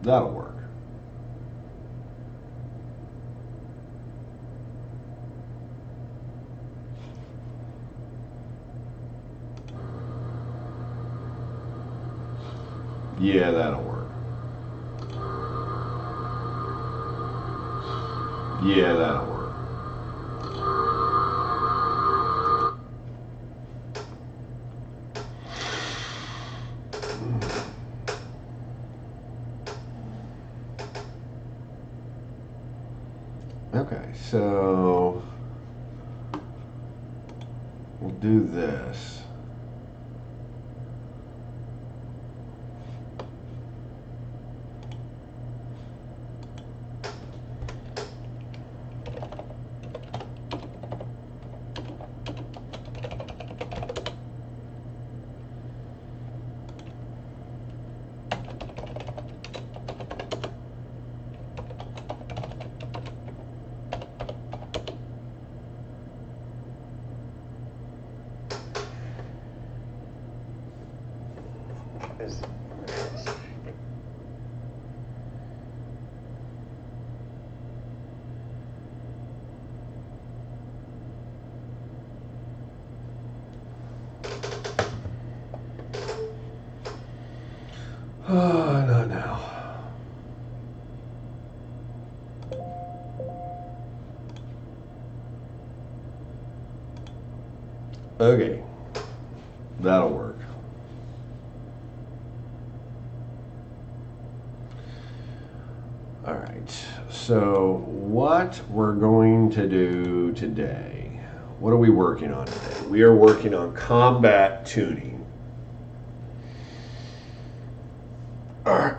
That'll work. Yeah, that'll work. Yeah, that'll work. Okay, so we'll do this. Oh, not now. Okay, that'll work. All right, so what we're going to do today, what are we working on today? We are working on combat tuning. All right,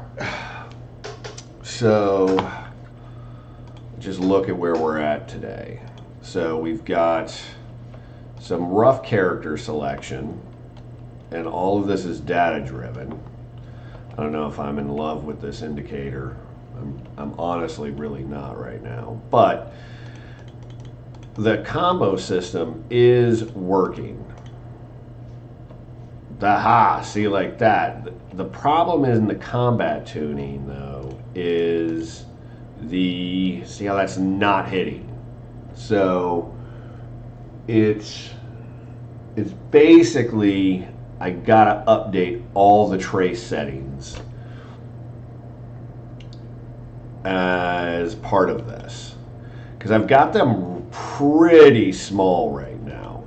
so just look at where we're at today. So we've got some rough character selection, and all of this is data driven. I don't know if I'm in love with this indicator. I'm honestly really not right now, but the combo system is working. See, like that. The problem in the combat tuning though is see how that's not hitting. So it's basically, I gotta update all the trace settings as part of this, because I've got them pretty small right now.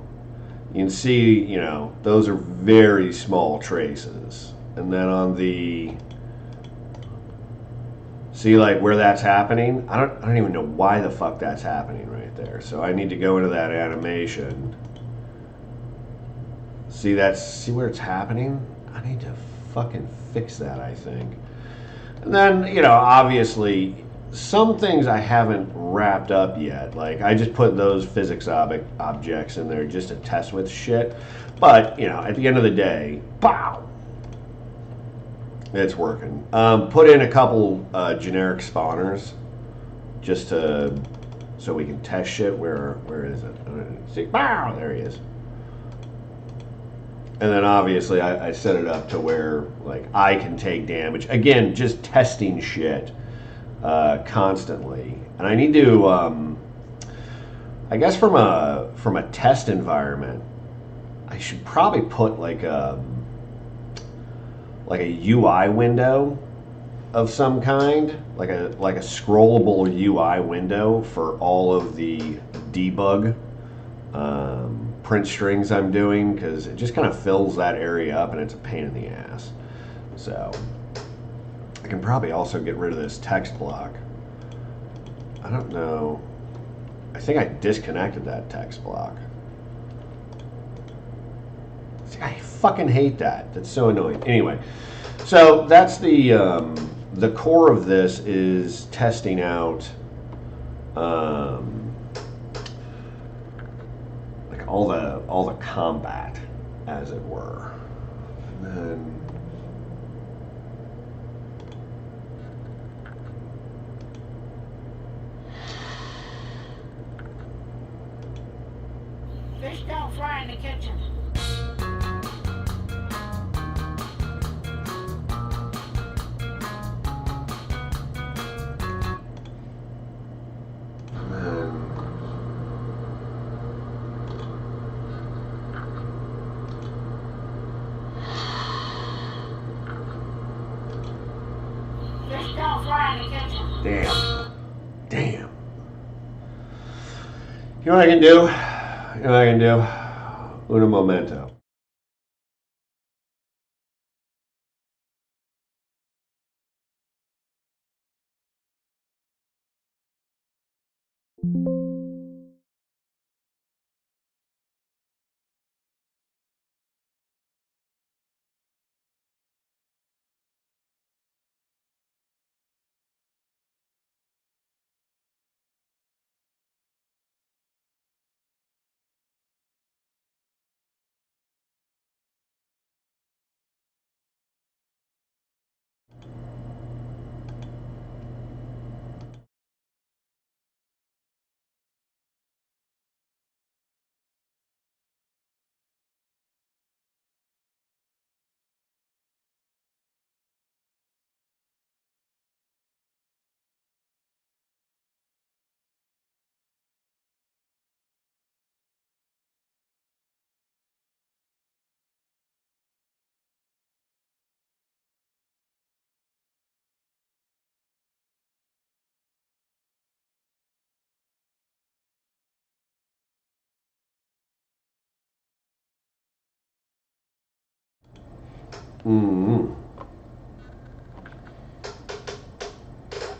You can see, you know, those are very small traces. And then on the, see like where that's happening? I don't even know why the fuck that's happening right there. So I need to go into that animation. See where it's happening? I need to fucking fix that, I think. And then, you know, obviously some things I haven't wrapped up yet. Like I just put those physics objects in there just to test with shit. But, you know, at the end of the day, pow! It's working. Put in a couple generic spawners just so we can test shit. Where is it? See, pow! There he is. And then obviously I set it up to where like I can take damage. Again, just testing shit constantly. And I need to, I guess from a test environment, I should probably put like a UI window of some kind, like a scrollable UI window for all of the debug print strings I'm doing, because it just kind of fills that area up and it's a pain in the ass. So I can probably also get rid of this text block. I don't know. I think I disconnected that text block. See, I fucking hate that. That's so annoying. Anyway, so that's the core of this is testing out like all the combat, as it were. And then fish don't fry in the kitchen. fry in the kitchen. Damn. You know what I can do? You know what I can do? Uno momento.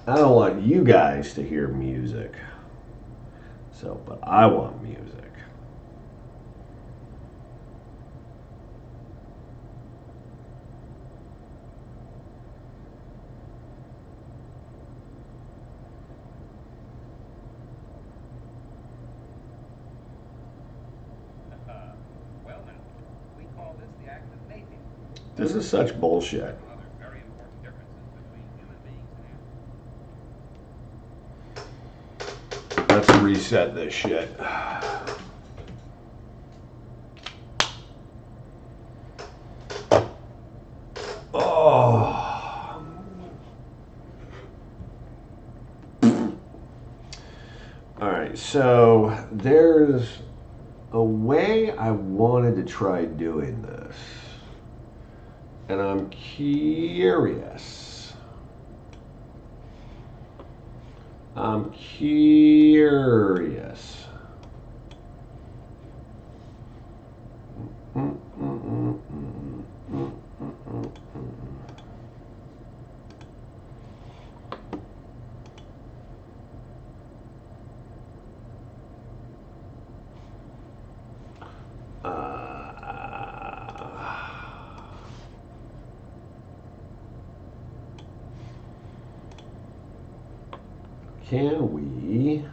I don't want you guys to hear music. So, but I want music. Well, now, we call this the act of mating. This is such bullshit. Other very important differences between human beings and animals. Let's reset this shit. Oh. All right, so there's a way I wanted to try doing this, and I'm curious. Can we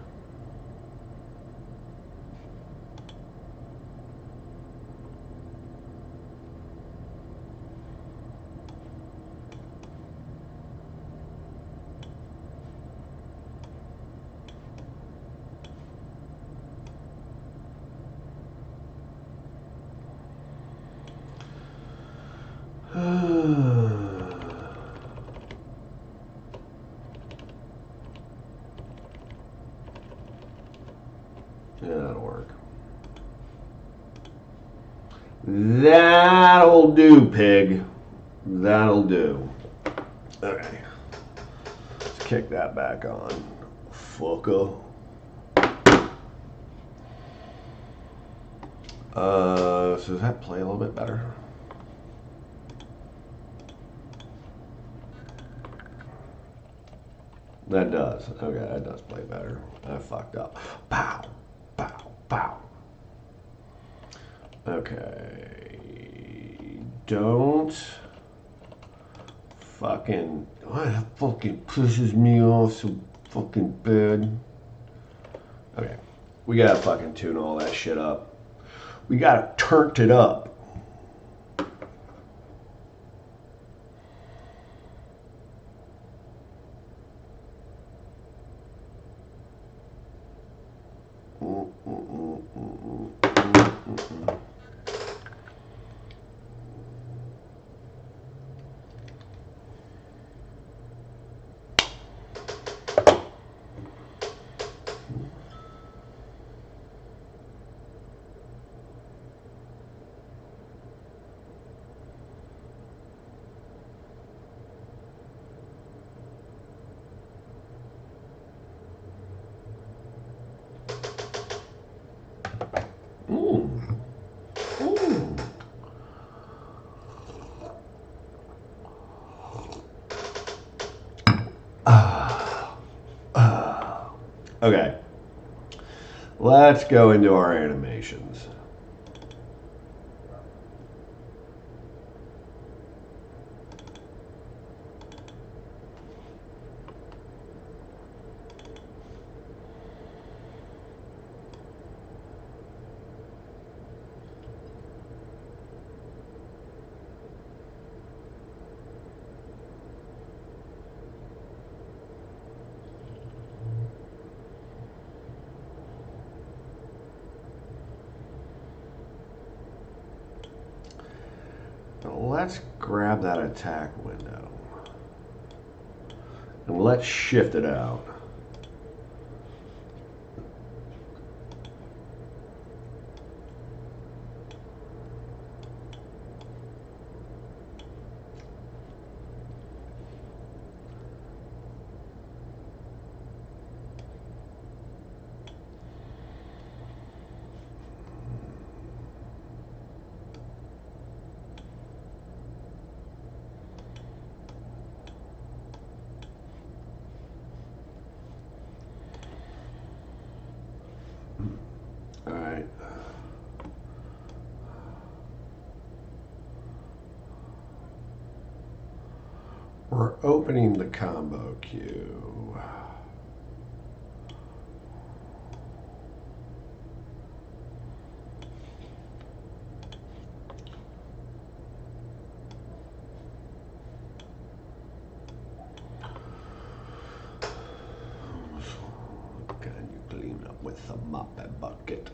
that'll work. That'll do, pig. That'll do. Okay. Let's kick that back on. Fucker. So does that play a little bit better? That does. Okay, that does play better. I fucked up. Pow, pow, pow. Okay. Don't fucking. Oh, that fucking pisses me off so fucking bad. Okay. We gotta fucking tune all that shit up. We gotta turn it up. Mm. Mm. Okay. Let's go into our animations. Let's grab that attack window and let's shift it out. All right. We're opening the combo queue. Can you clean up with the mop and bucket?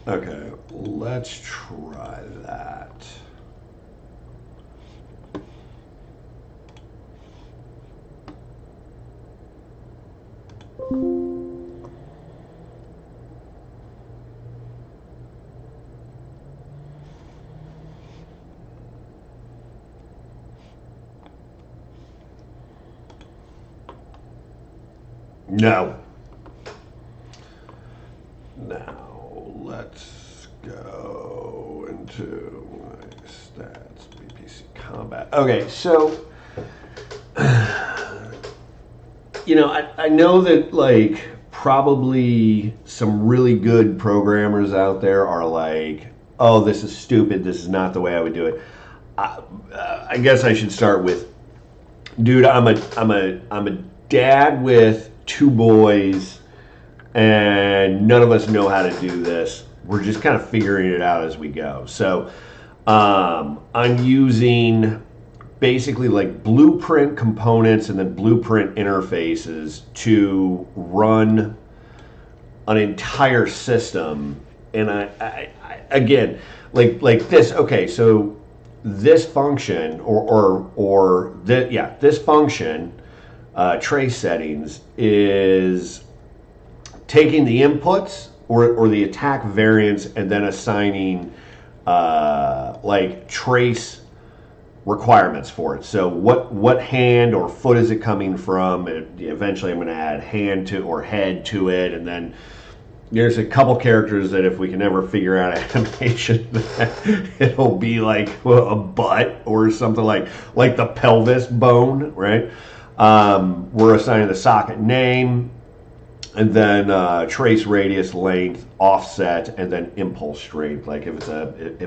Okay, let's try that. No. Now let's go into my stats, BPC combat. Okay, so I know that like probably some really good programmers out there are like, oh, this is stupid. This is not the way I would do it. I guess I should start with, dude. I'm a dad with 2 boys, and none of us know how to do this. We're just kind of figuring it out as we go. So I'm using basically like blueprint components and then blueprint interfaces to run an entire system. And I again, like this. Okay, so this function this function, trace settings, is taking the inputs or the attack variance and then assigning like trace requirements for it. So what hand or foot is it coming from? Eventually I'm going to add hand to or head to it, and then there's a couple characters that if we can ever figure out animation, it'll be like a butt or something like the pelvis bone, right? We're assigning the socket name, and then trace radius, length, offset, and then impulse strength, like if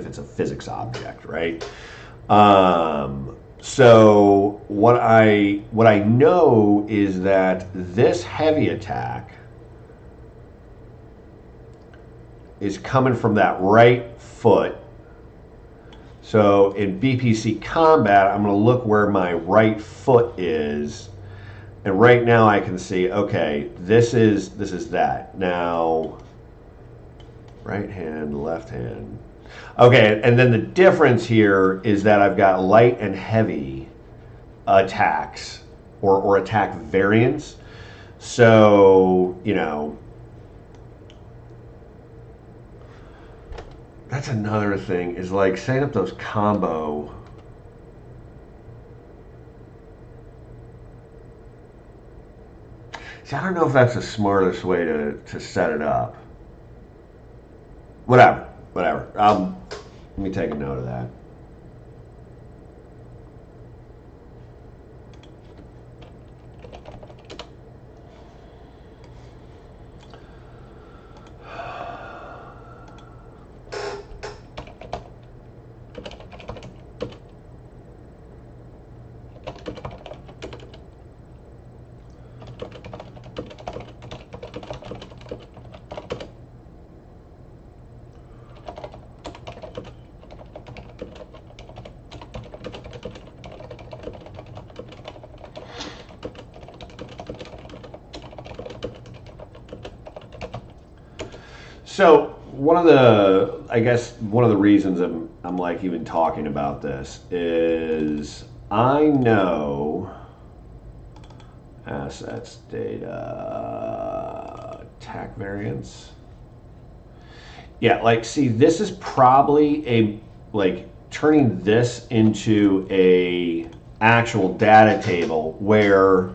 it's a physics object, right? So what I know is that this heavy attack is coming from that right foot. So in BPC combat, I'm going to look where my right foot is. And right now I can see, okay, this is that. Now, right hand, left hand. Okay, and then the difference here is that I've got light and heavy attacks or attack variants. So, That's another thing, is like setting up those combo. See, I don't know if that's the smartest way to set it up. Whatever. Let me take a note of that. So one of the reasons I'm like even talking about this is I know assets, data, attack variance. Yeah, like see, this is probably turning this into a actual data table where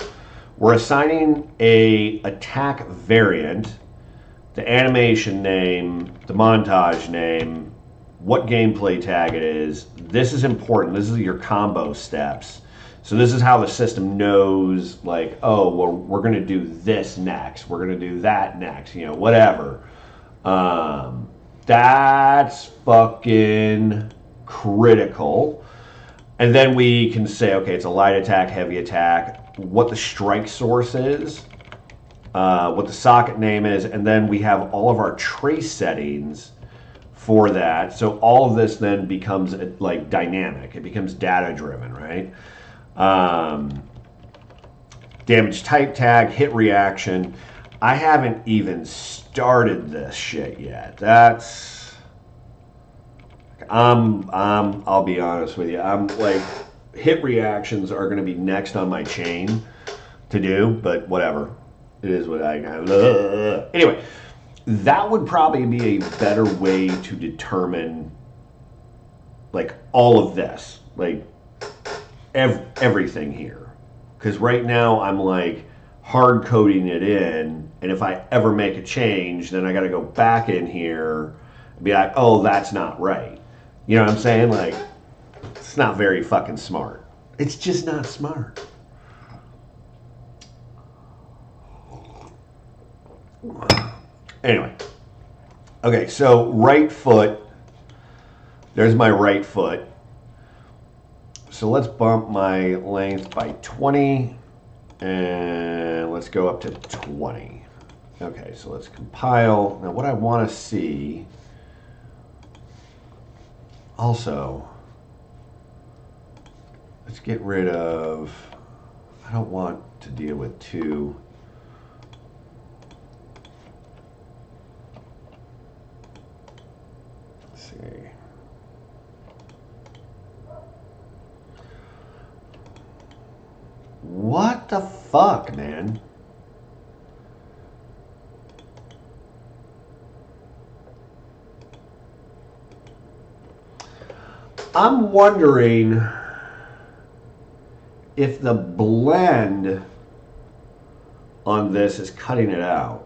we're assigning a attack variant, the animation name, the montage name, what gameplay tag it is. This is important. This is your combo steps. So this is how the system knows, like, oh, well, we're going to do this next. We're going to do that next, whatever. That's fucking critical. And then we can say, okay, it's a light attack, heavy attack, what the strike source is, what the socket name is, and then we have all of our trace settings for that. So all of this then becomes like dynamic. It becomes data driven, right? Damage type tag, hit reaction. I haven't even started this shit yet. I'll be honest with you. I'm like, hit reactions are going to be next on my chain to do, but whatever. It is what I got. Anyway, that would probably be a better way to determine like all of this, like everything here. Because right now I'm like hard coding it in, and if I ever make a change, then I got to go back in here and be like, oh, that's not right. You know what I'm saying? Like, it's not very fucking smart. It's just not smart. Anyway, okay, so right foot, there's my right foot. So let's bump my length by 20, and let's go up to 20. Okay, so let's compile. Now what I want to see, also, let's get rid of, I don't want to deal with two. What the fuck, man? I'm wondering if the blend on this is cutting it out.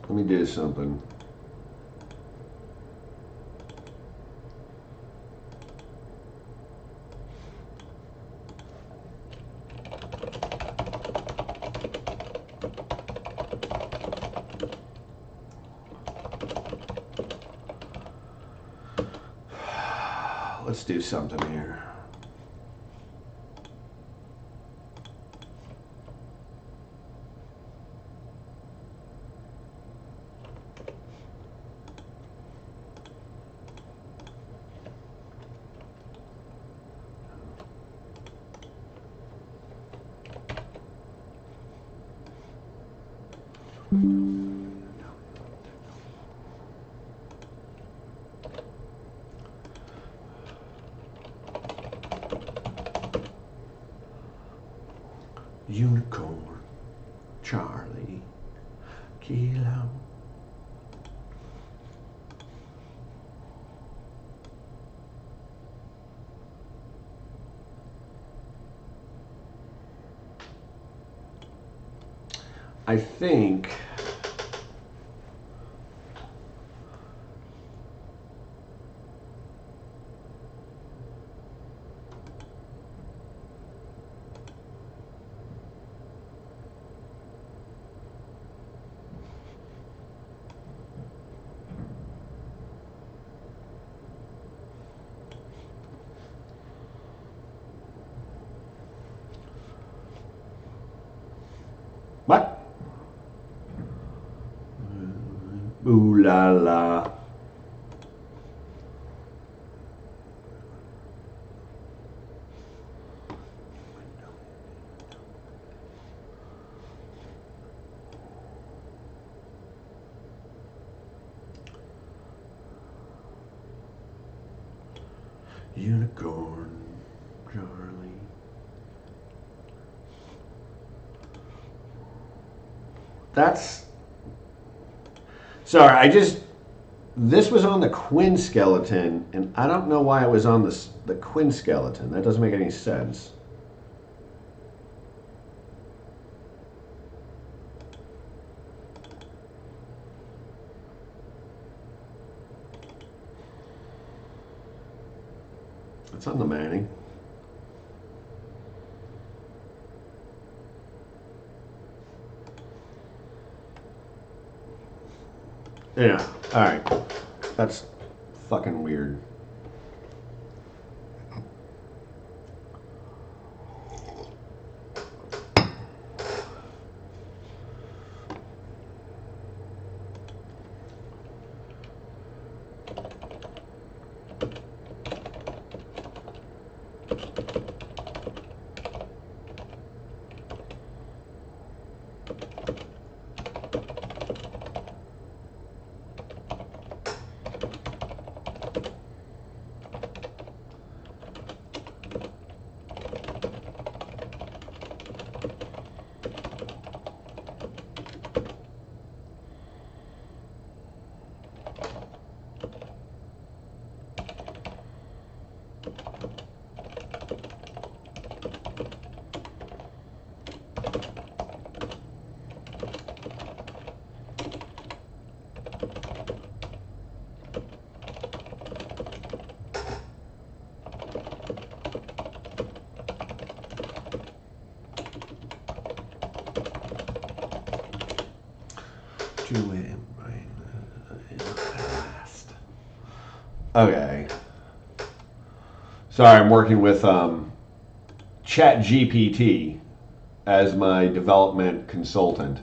Let me do something. Let's do something here. Unicorn Charlie. Kilo. I think what? Ooh la la. Unicorn, Charlie. That's... Sorry, this was on the Quinn skeleton, and I don't know why it was on the Quinn skeleton. That doesn't make any sense. It's on the Manning. Yeah, alright. That's fucking weird. Okay. Sorry, I'm working with ChatGPT as my development consultant.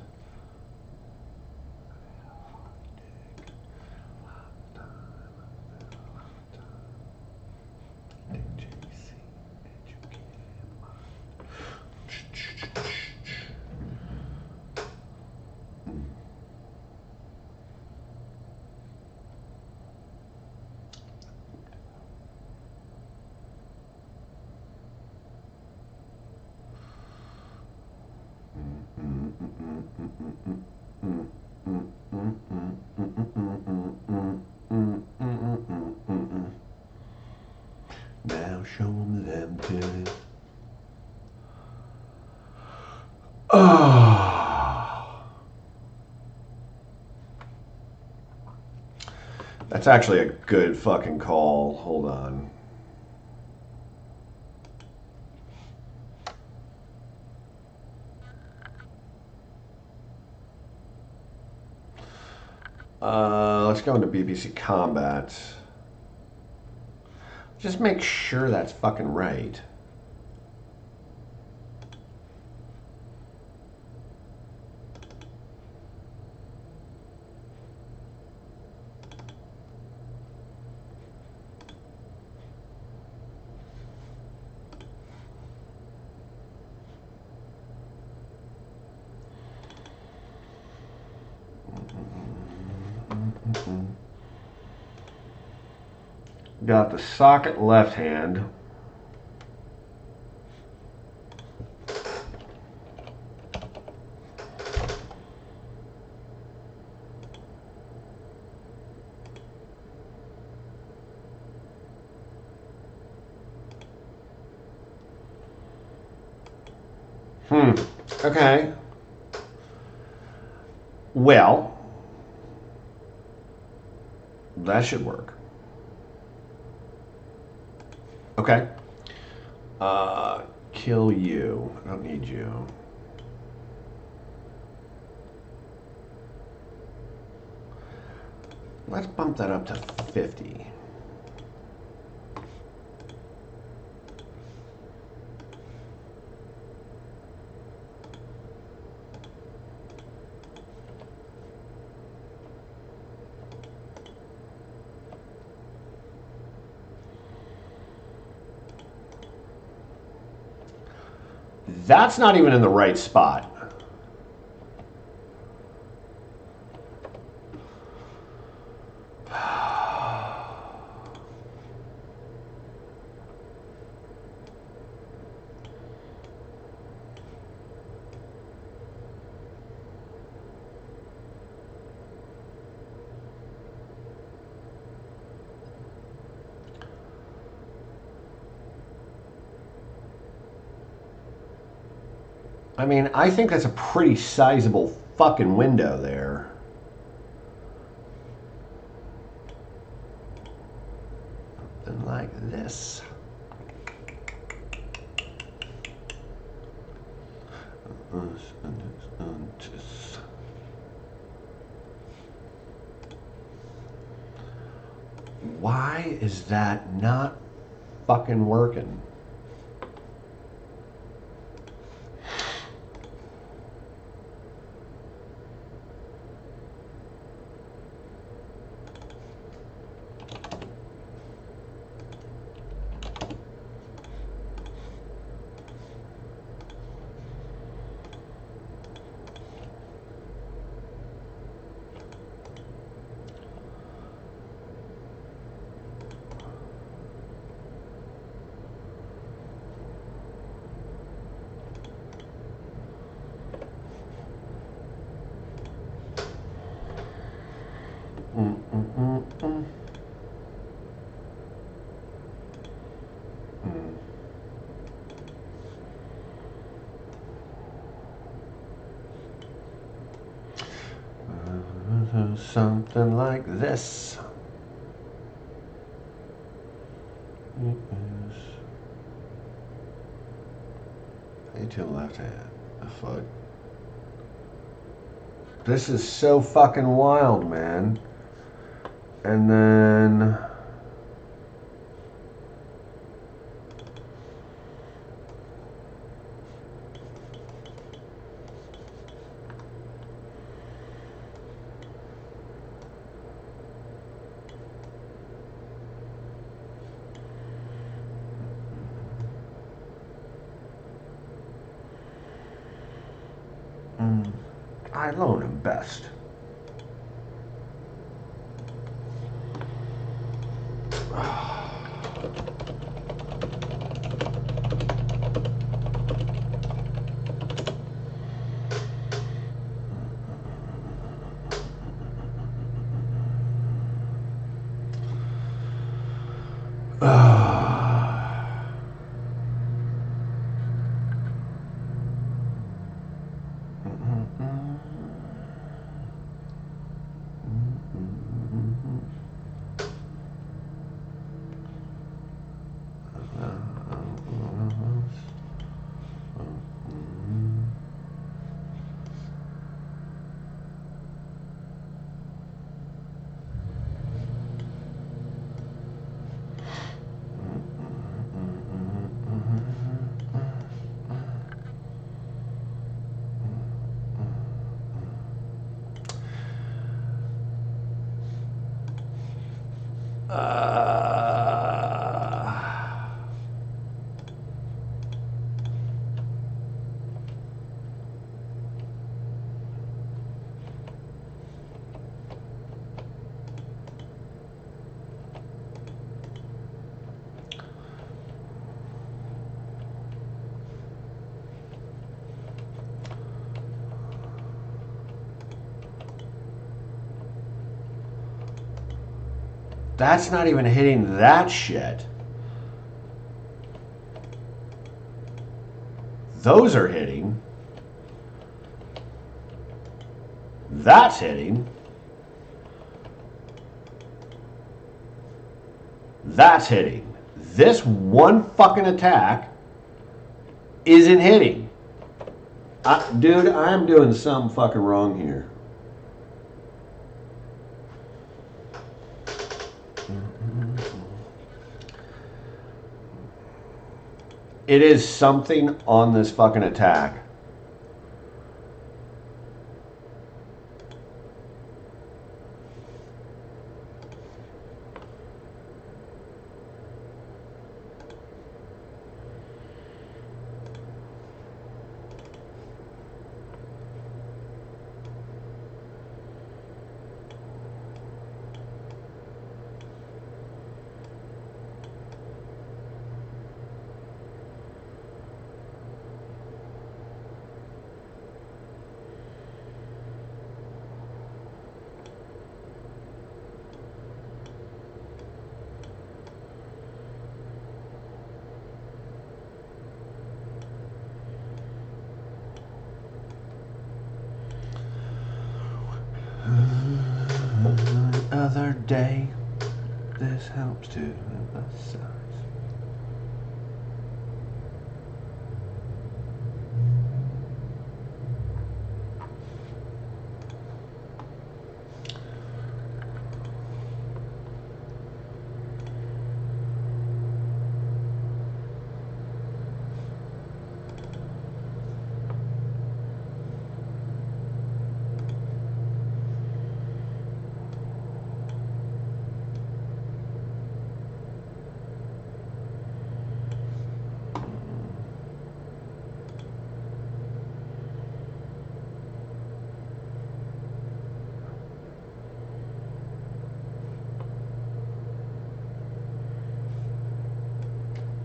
Now show them titties. Oh. That's actually a good fucking call. Hold on. Let's go into BBC Combat. Just make sure that's fucking right. Got the socket left hand. Okay. Well, that should work. Okay. Kill you. I don't need you. Let's bump that up to 50. That's not even in the right spot. I mean, I think that's a pretty sizable fucking window there. Something like this. Why is that not fucking working? Something like this. A to the left hand. The fuck. This is so fucking wild, man. And then I loan him best. That's not even hitting that shit. Those are hitting. That's hitting. That's hitting. This one fucking attack isn't hitting. Dude, I'm doing something fucking wrong here. It is something on this fucking attack. Other day, this helps to emphasize.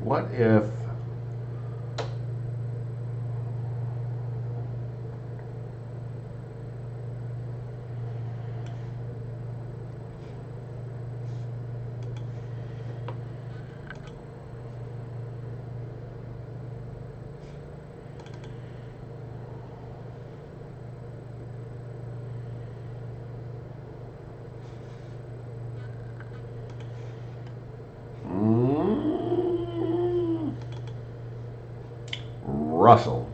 What if Russell?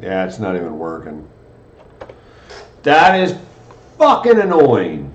Yeah, it's not even working. That is fucking annoying.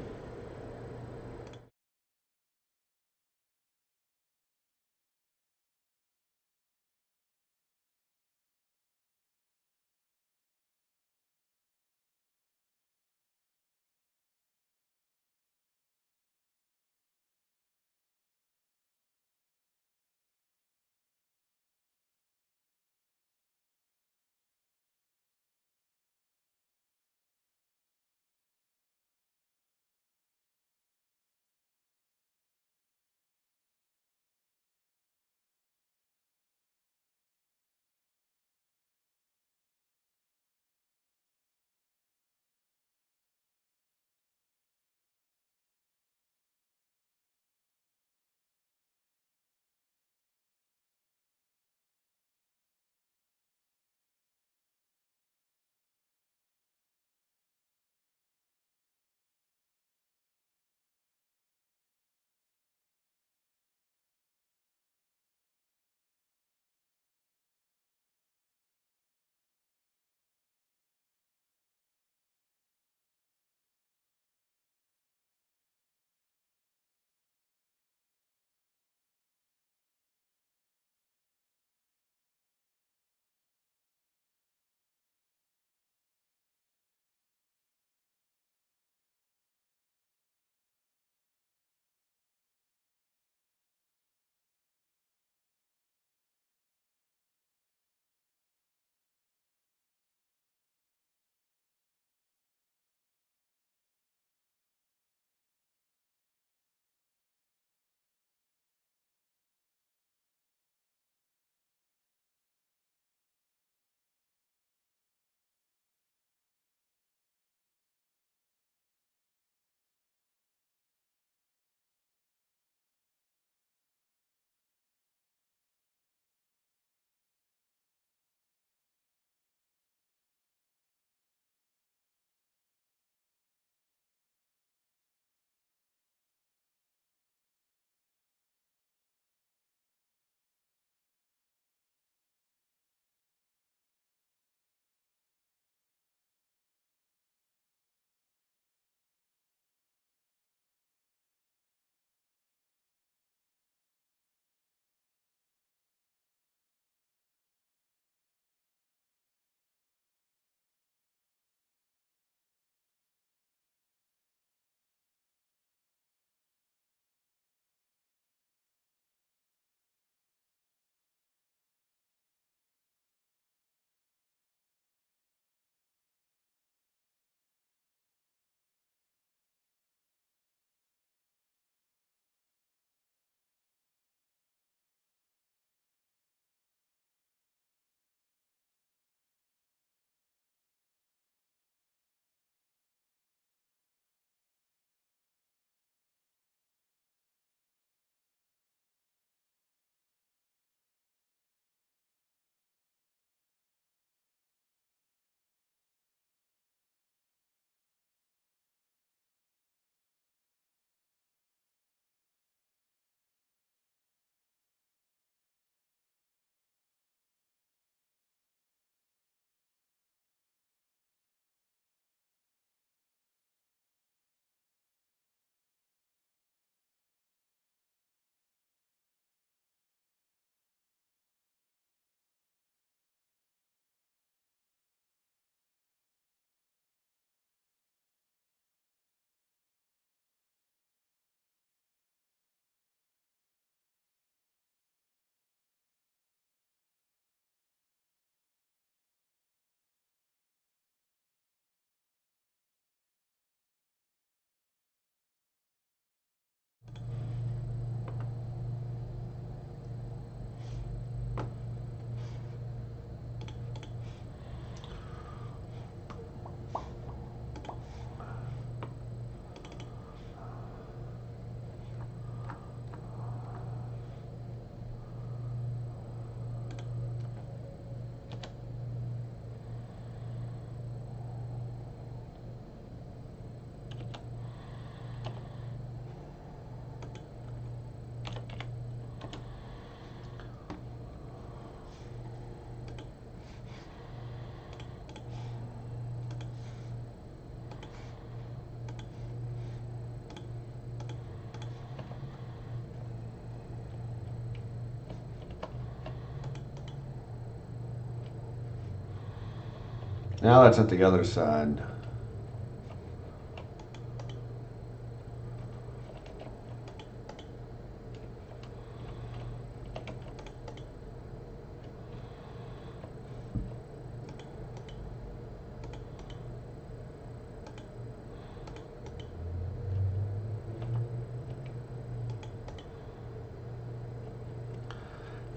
Now that's at the other side.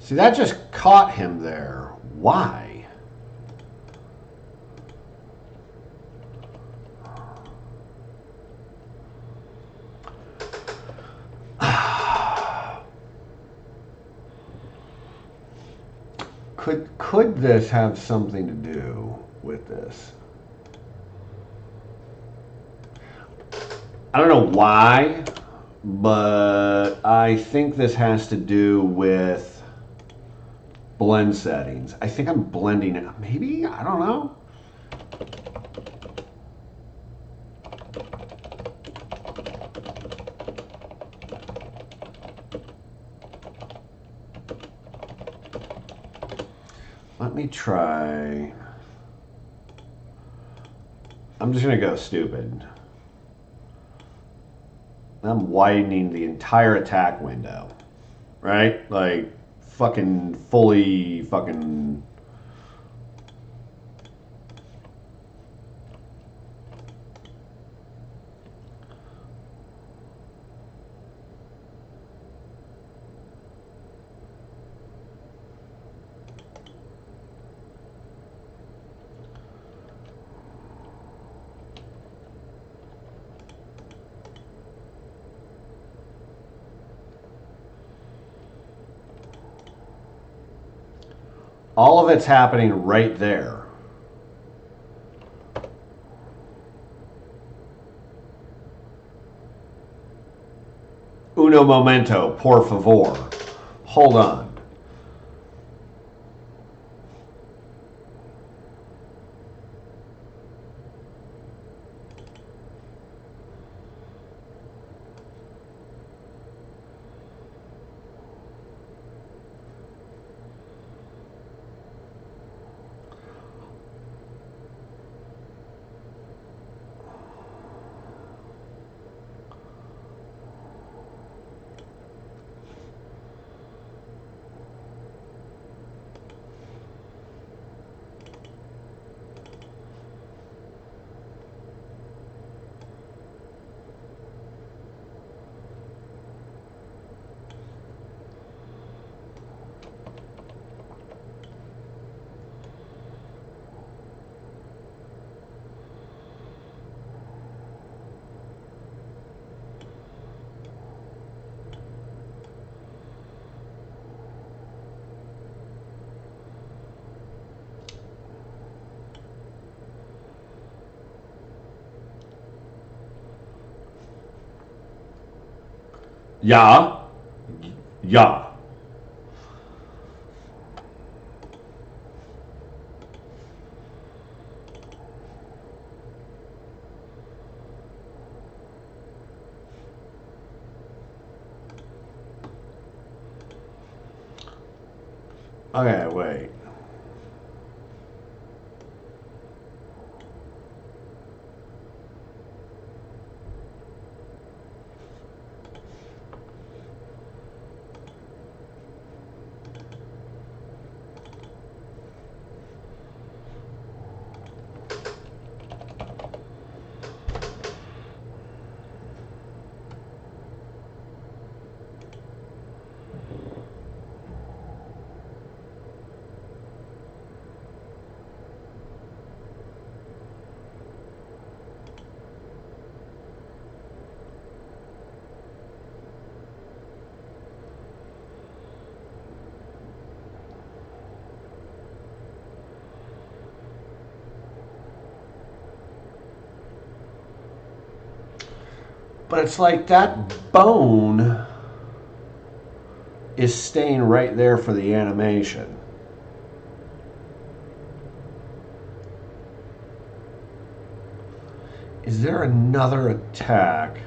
See, that just caught him there. Why? Could this have something to do with this? I don't know why, but I think this has to do with blend settings. I think I'm blending it. Maybe? I don't know. Let me try. I'm just going to go stupid. I'm widening the entire attack window, right? Like, fucking fully fucking. All of it's happening right there. Uno momento, por favor. Hold on. Yeah. Yeah. Okay, wait. But it's like that bone is staying right there for the animation. Is there another attack?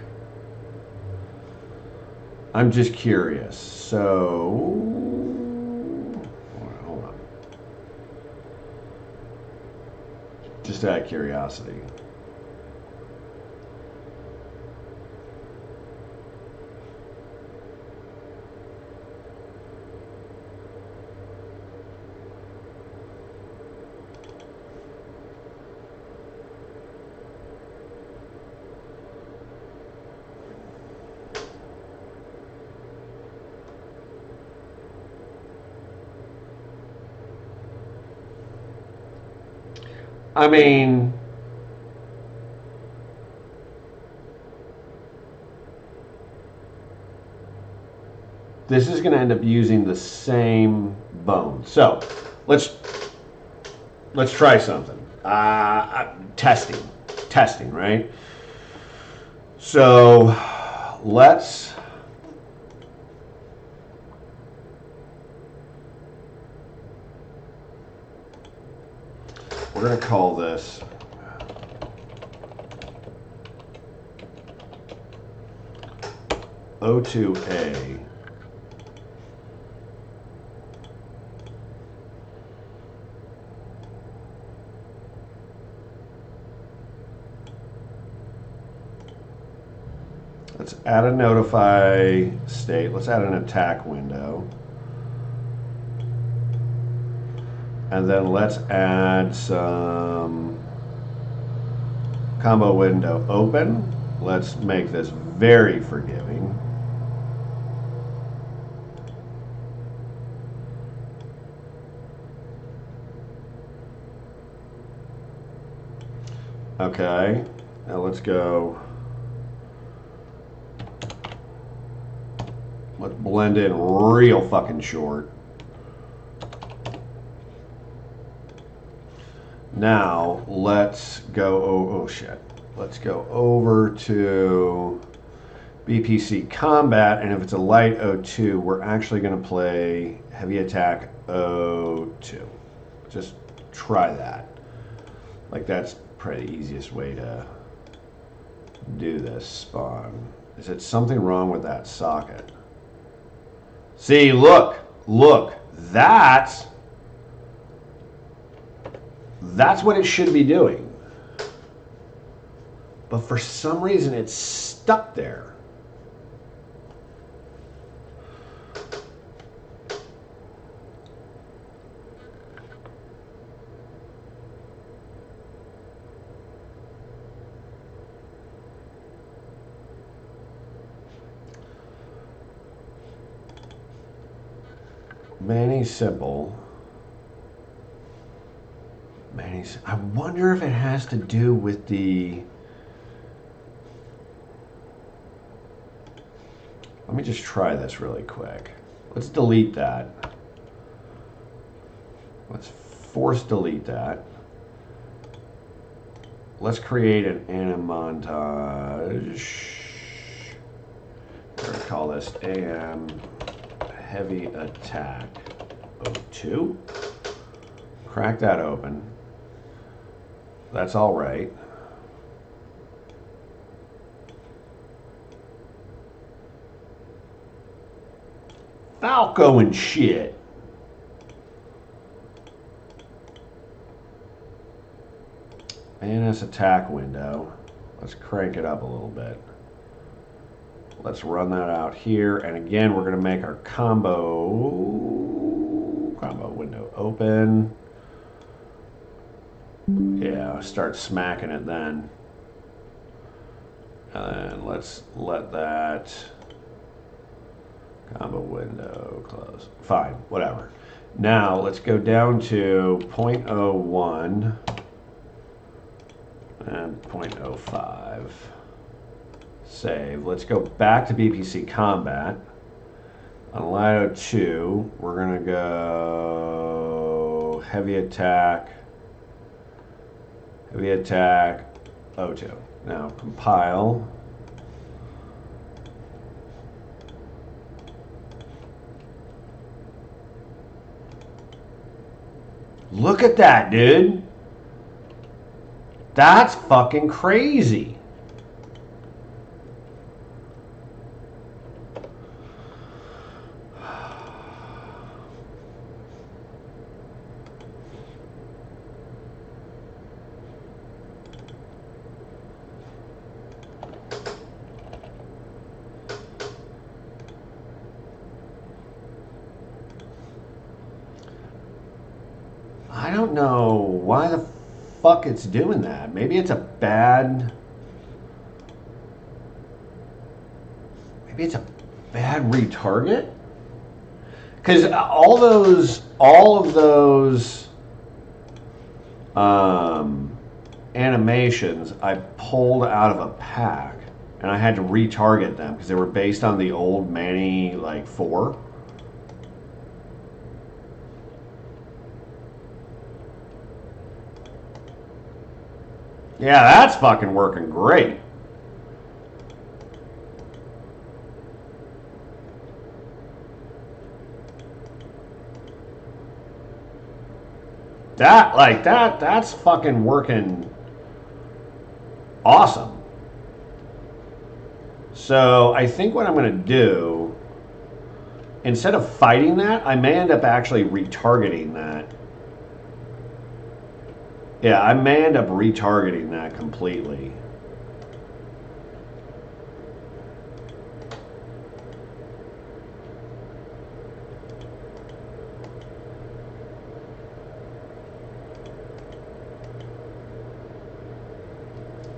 I'm just curious. So, hold on. Just out of curiosity. I mean, this is going to end up using the same bone. So let's try something. Testing, right? So let's. We're going to call this O2A. Let's add a notify state. Let's add an attack window. And then let's add some combo window open. Let's make this very forgiving. Okay, now let's go. Let's blend in real fucking short. Now let's go, oh shit. Let's go over to BPC Combat, and if it's a light O2, we're actually going to play heavy attack O2. Just try that. Like, that's probably the easiest way to do this spawn. Is it something wrong with that socket? See, look, that's what it should be doing. But for some reason, it's stuck there. Manny's simple. I wonder if it has to do with the... Let me just try this really quick. Let's delete that. Let's force delete that. Let's create an anim montage. We're going to call this AM Heavy Attack 02. Crack that open. That's all right. Falco and shit. And this attack window. Let's crank it up a little bit. Let's run that out here. And again, we're going to make our combo window open. Yeah, start smacking it then. And let's let that combo window close. Fine, whatever. Now let's go down to 0.01 and 0.05. Save. Let's go back to BPC Combat. On Lido 2, we're going to go Heavy Attack O2. Now compile. Look at that, dude. That's fucking crazy. I don't know why the fuck it's doing that. Maybe it's a bad... Maybe it's a bad retarget? Because all of those animations I pulled out of a pack, and I had to retarget them because they were based on the old Manny like 4. Yeah, that's fucking working great. That's fucking working awesome. So I think what I'm going to do, instead of fighting that, I may end up actually retargeting that. Yeah, I may end up retargeting that completely.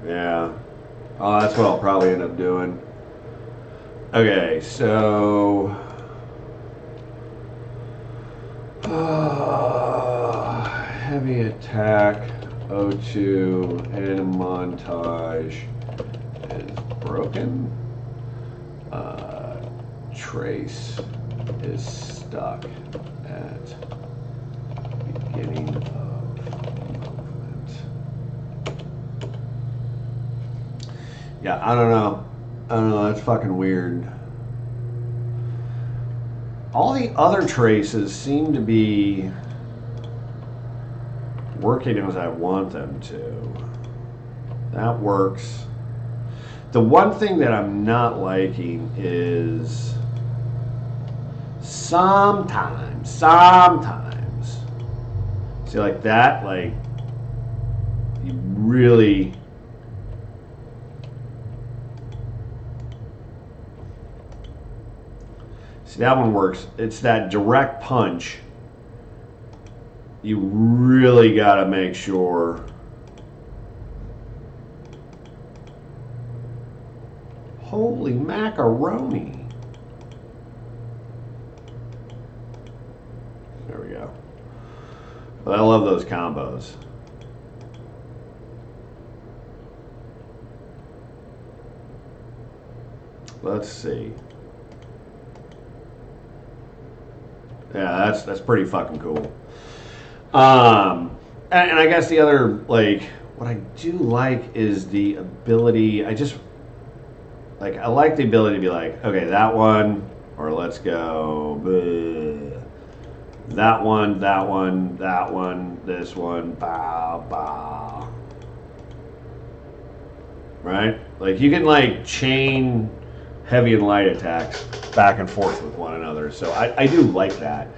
Yeah. Oh, that's what I'll probably end up doing. Okay, so... heavy attack, O2, and montage is broken. Trace is stuck at beginning of movement. Yeah, I don't know. That's fucking weird. All the other traces seem to be working as I want them to. That works. The one thing that I'm not liking is sometimes, see, like that, like, you really... See, that one works. It's that direct punch. You really got to make sure. Holy macaroni. There we go. But I love those combos. Let's see. Yeah, that's pretty fucking cool. And I guess the other, like, what I do like is the ability, I like the ability to be like, okay, that one, or let's go, bleh, that one, this one, bow, bow. Right? Like, you can, like, chain heavy and light attacks back and forth with one another. So I do like that.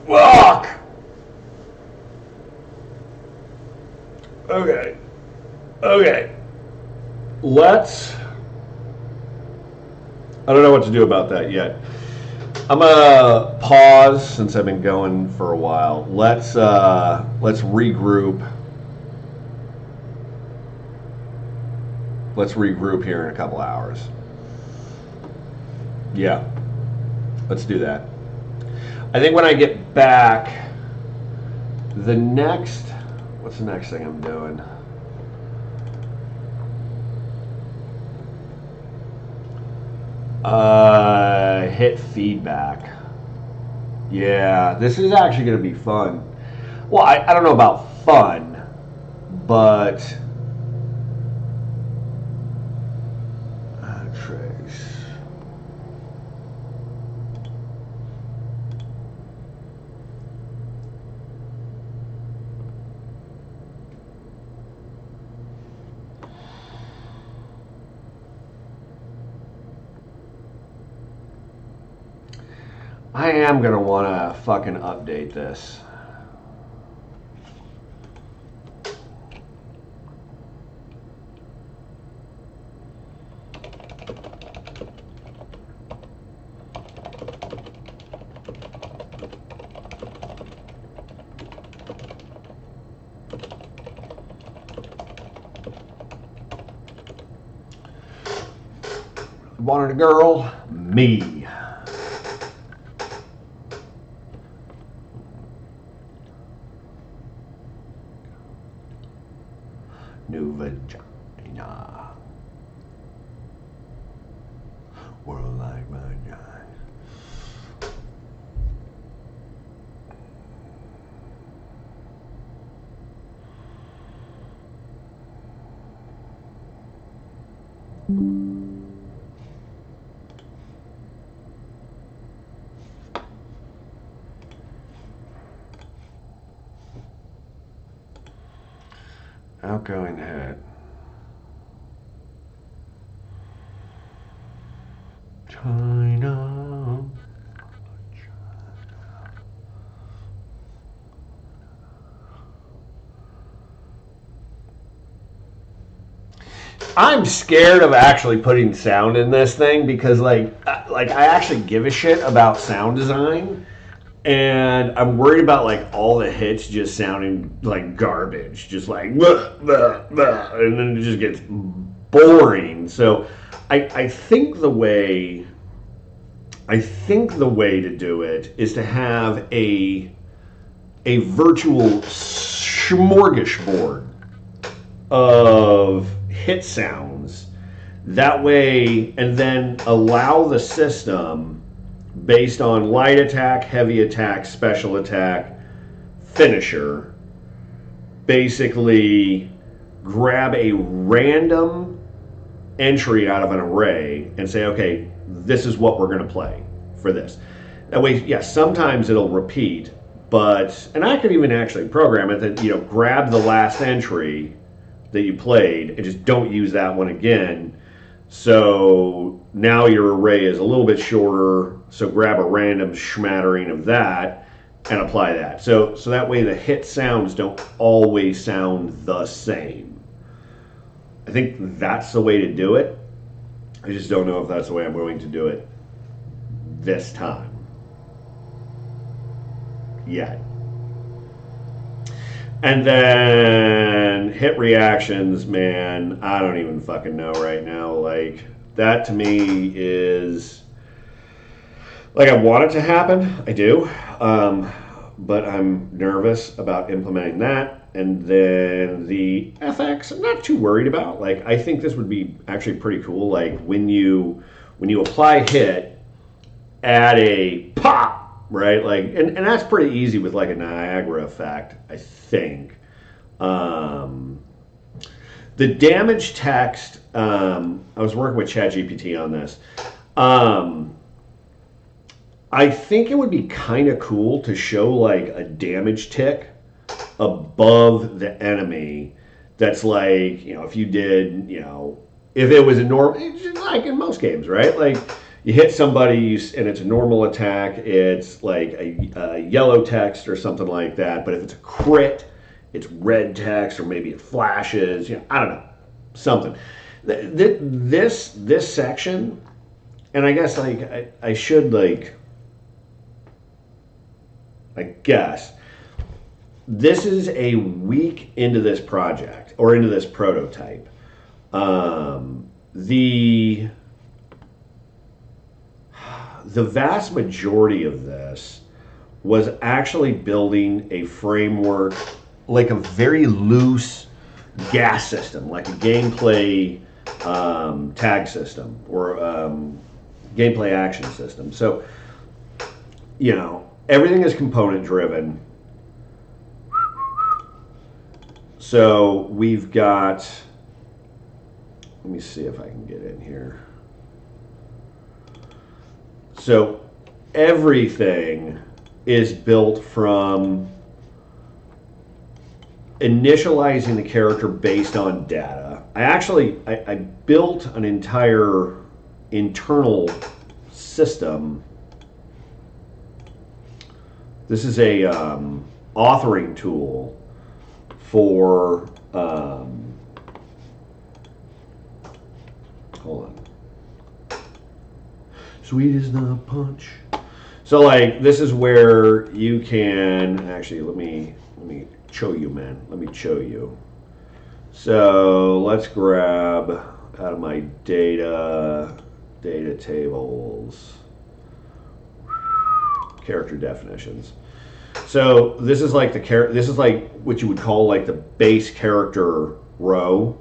Fuck! Okay. Let's... I don't know what to do about that yet. I'm gonna pause since I've been going for a while. Let's regroup. Let's regroup here in a couple hours. Yeah, let's do that. I think when I get back, what's the next thing I'm doing? Hit feedback. Yeah, this is actually going to be fun. Well, I don't know about fun, but trace. I am going to want to fucking update this. Wanted a girl? Me. New vagina. World like vagina. Outgoing head. China. I'm scared of actually putting sound in this thing because like I actually give a shit about sound design. And I'm worried about like all the hits just sounding like garbage, just like blah, blah, blah, and then it just gets boring. So I think the way to do it is to have a virtual smorgasbord of hit sounds. That way, and then allow the system, based on light attack, heavy attack, special attack, finisher, basically grab a random entry out of an array and say, okay, this is what we're going to play for this. That way, yes, sometimes it'll repeat, but, and I could even actually program it that, you know, grab the last entry that you played and just don't use that one again. So now your array is a little bit shorter, so grab a random smattering of that and apply that. So that way the hit sounds don't always sound the same. I think that's the way to do it. I just don't know if that's the way I'm going to do it this time. Yet. And then hit reactions, man, I don't even fucking know right now. Like, that to me is, like, I want it to happen, I do, but I'm nervous about implementing that. And then the FX, I'm not too worried about. Like, I think this would be actually pretty cool. Like, when you apply hit, add a pop. Right, like, and that's pretty easy with like a Niagara effect, I think. The damage text, I was working with ChatGPT on this. I think it would be kind of cool to show like a damage tick above the enemy. That's like, you know, if you did, you know, if it was a normal, like in most games, right? Like, you hit somebody and it's a normal attack, it's like a yellow text or something like that. But if it's a crit, it's red text, or maybe it flashes, you know, I don't know, something. This section, and I guess like I should like, I guess, this is a week into this project, or into this prototype. The vast majority of this was actually building a framework, like a very loose gas system, like a gameplay tag system, or gameplay action system. So, you know, everything is component driven. So we've got, let me see if I can get in here. So everything is built from initializing the character based on data. I built an entire internal system. This is a authoring tool for, hold on. Sweet is not punch. So like, this is where you can actually, let me show you, man. Let me show you. So let's grab out of my data data tables, character definitions. So this is like this is like what you would call like the base character row.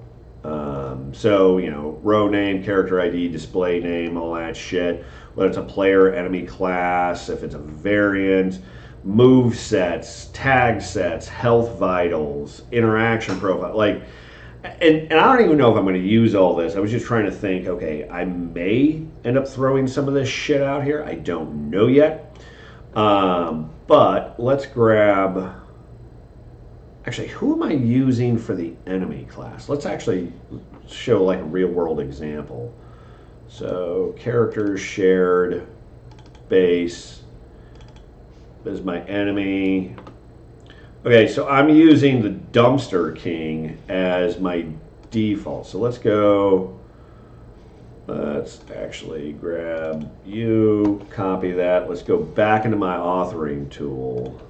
So you know, row name, character ID, display name, all that shit. Whether it's a player, enemy class, if it's a variant, move sets, tag sets, health vitals, interaction profile, like. And I don't even know if I'm going to use all this. I was just trying to think, okay, I may end up throwing some of this shit out here. I don't know yet. But let's grab... Actually, who am I using for the enemy class? Let's actually show like a real-world example. So, characters shared, base, is my enemy... Okay, so I'm using the Dumpster King as my default. So let's actually grab you, copy that. Let's go back into my authoring tool.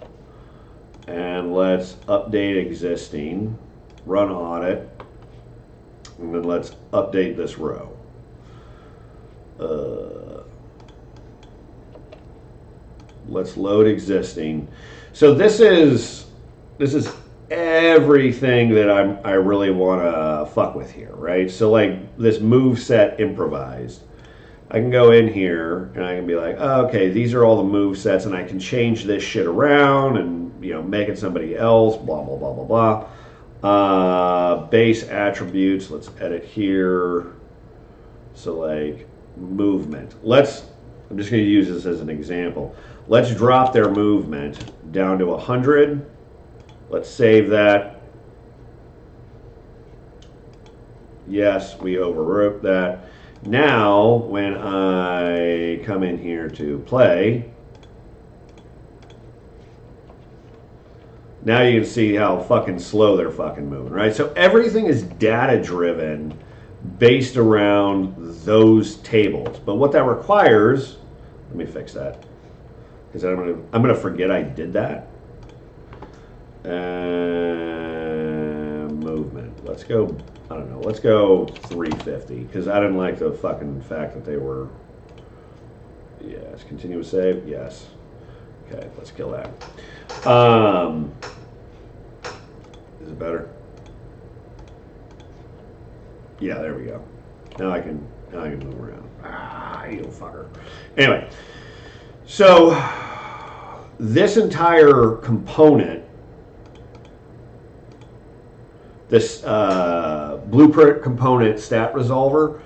And let's update existing, run audit, and then let's update this row. Let's load existing. So this is everything that I really want to fuck with here, right? So like this move set improvised. I can go in here and I can be like, oh, okay, these are all the move sets, and I can change this shit around and, you know, make it somebody else, blah, blah, blah, blah, blah. Base attributes, let's edit here. So like movement. I'm just going to use this as an example. Let's drop their movement down to 100. Let's save that. Yes, we overwrote that. Now, when I come in here to play, now you can see how fucking slow they're fucking moving, right? So everything is data driven based around those tables. But what that requires, let me fix that, because I'm gonna forget I did that. Movement. Let's go, I don't know, let's go 350, because I didn't like the fucking fact that they were, yes, continue save, yes. Okay, let's kill that. Is it better? Yeah, there we go. Now I can move around. Ah, you fucker. Anyway, so this entire component, this blueprint component stat resolver,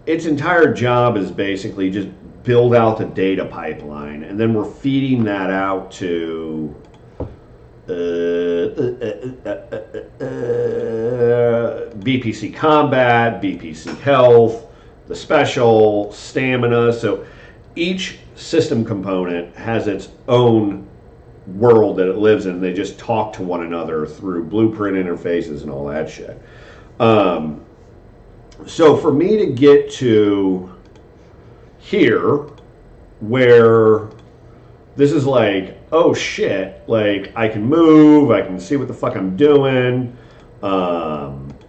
its entire job is basically just build out the data pipeline, and then we're feeding that out to BPC combat, BPC health, the special, stamina. So each system component has its own world that it lives in. They just talk to one another through blueprint interfaces and all that shit. So for me to get to here, where this is like, oh shit, like I can move, I can see what the fuck I'm doing,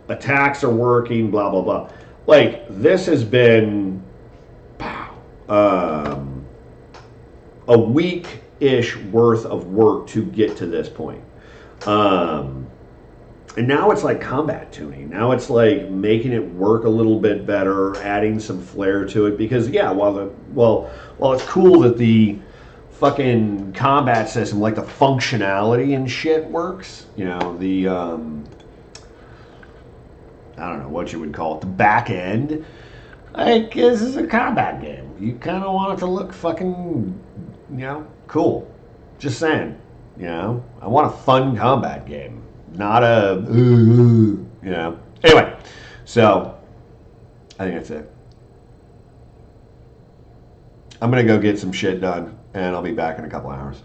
attacks are working, blah, blah, blah. Like, this has been a week-ish worth of work to get to this point. And now it's like combat tuning. Now it's like making it work a little bit better, adding some flair to it. Because yeah, while it's cool that the fucking combat system, like the functionality and shit works, you know, the I don't know what you would call it, the back end. Like, this is a combat game. You kind of want it to look fucking, you know, cool. Just saying, you know, I want a fun combat game. Not a, you know. Anyway, so I think that's it. I'm going to go get some shit done, and I'll be back in a couple hours.